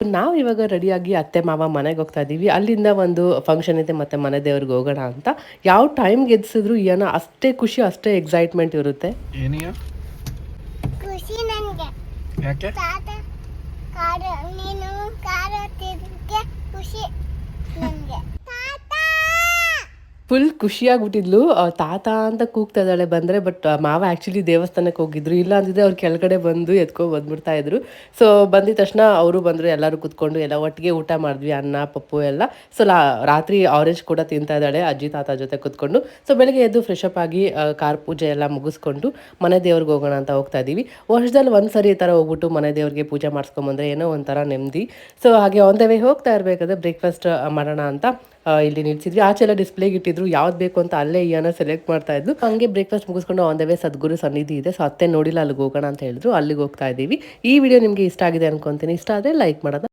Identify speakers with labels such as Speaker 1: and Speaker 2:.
Speaker 1: ನಾವು ಇವಾಗ ರೆಡಿಯಾಗಿ ಅತ್ತೆ ಮಾವ ಮನೆಗೆ ಹೋಗ್ತಾ ಇದ್ದೀವಿ. ಅಲ್ಲಿಂದ ಒಂದು ಫಂಕ್ಷನ್ ಇದೆ ಮತ್ತೆ ಮನೆ ದೇವ್ರಿಗೆ ಹೋಗೋಣ ಅಂತ. ಯಾವ ಟೈಮ್ಗೆ ಎದ್ಸಿದ್ರು ಏನೋ ಅಷ್ಟೇ ಖುಷಿ ಅಷ್ಟೇ ಎಕ್ಸೈಟ್ಮೆಂಟ್ ಇರುತ್ತೆ.
Speaker 2: ಏನಿಯ
Speaker 3: ಖುಷಿ ನನಗೆ
Speaker 2: ಯಾಕೆ
Speaker 3: ತಾತ ಕಾರು ನೀನು ಕಾರು ತಿರ್ಗೆ ಖುಷಿ ನನಗೆ
Speaker 1: ಫುಲ್ ಖುಷಿಯಾಗ್ಬಿಟ್ಟಿದ್ಲು. ತಾತ ಅಂತ ಕೂಗ್ತಾ ಇದ್ದಾಳೆ ಬಂದರೆ. ಬಟ್ ಮಾವ ಆ್ಯಕ್ಚುಲಿ ದೇವಸ್ಥಾನಕ್ಕೆ ಹೋಗಿದ್ರು. ಇಲ್ಲ ಅಂದಿದ್ರೆ ಅವ್ರು ಕೆಳಗಡೆ ಬಂದು ಎತ್ಕೊಂಡು ಬಂದ್ಬಿಡ್ತಾ ಇದ್ರು. ಸೊ ಬಂದಿದ ತಕ್ಷಣ ಅವರು ಬಂದರು, ಎಲ್ಲರೂ ಕೂತ್ಕೊಂಡು ಎಲ್ಲ ಒಟ್ಟಿಗೆ ಊಟ ಮಾಡಿದ್ವಿ, ಅನ್ನ ಪಪ್ಪು ಎಲ್ಲ. ಸೊ ರಾತ್ರಿ ಆರೆಂಜ್ ಕೂಡ ತಿಂತಾ ಇದ್ದಾಳೆ ಅಜ್ಜಿ ತಾತ ಜೊತೆ ಕೂತ್ಕೊಂಡು. ಸೊ ಬೆಳಗ್ಗೆ ಎದ್ದು ಫ್ರೆಶ್ ಅಪ್ ಆಗಿ ಕಾರ್ ಪೂಜೆ ಎಲ್ಲ ಮುಗಿಸ್ಕೊಂಡು ಮನೆ ದೇವ್ರಿಗೆ ಹೋಗೋಣ ಅಂತ ಹೋಗ್ತಾ ಇದ್ದೀವಿ. ವರ್ಷದಲ್ಲಿ ಒಂದು ಸರಿ ಈ ಥರ ಹೋಗ್ಬಿಟ್ಟು ಮನೆ ದೇವ್ರಿಗೆ ಪೂಜೆ ಮಾಡಿಸ್ಕೊಂಬಂದ್ರೆ ಏನೋ ಒಂಥರ ನೆಮ್ಮದಿ. ಸೊ ಹಾಗೆ ಆನ್ ದ ವೇ ಹೋಗ್ತಾ ಇರಬೇಕಾದ್ರೆ ಬ್ರೇಕ್ಫಾಸ್ಟ್ ಮಾಡೋಣ ಅಂತ ಇಲ್ಲಿ ನಿಲ್ಸಿದ್ವಿ. ಆಚೆ ಎಲ್ಲ ಡಿಸ್ಪ್ಲೇಗೆ ಇಟ್ಟಿದ್ರು, ಯಾವ್ದು ಬೇಕು ಅಂತ ಅಲ್ಲೇ ಏನೋ ಸೆಲೆಕ್ಟ್ ಮಾಡ್ತಾ ಇದ್ಲು. ಹಂಗೆ ಬ್ರೇಕ್ಫಾಸ್ಟ್ ಮುಗಿಸ್ಕೊಂಡು ಆನ್ ದ ವೇ ಸದ್ಗುರು ಸನ್ನಿಧಿ ಇದೆ. ಸೊ ಅತ್ತೆ ನೋಡಿಲ್ಲ, ಅಲ್ಲಿಗೆ ಹೋಗೋಣ ಅಂತ ಹೇಳಿದ್ರು, ಅಲ್ಲಿಗೆ ಹೋಗ್ತಾ ಇದ್ದೀವಿ. ಈ ವಿಡಿಯೋ ನಿಮಗೆ ಇಷ್ಟ ಆಗಿದೆ ಅನ್ಕೊಂತೀನಿ. ಇಷ್ಟ ಆದರೆ ಲೈಕ್ ಮಾಡೋಣ.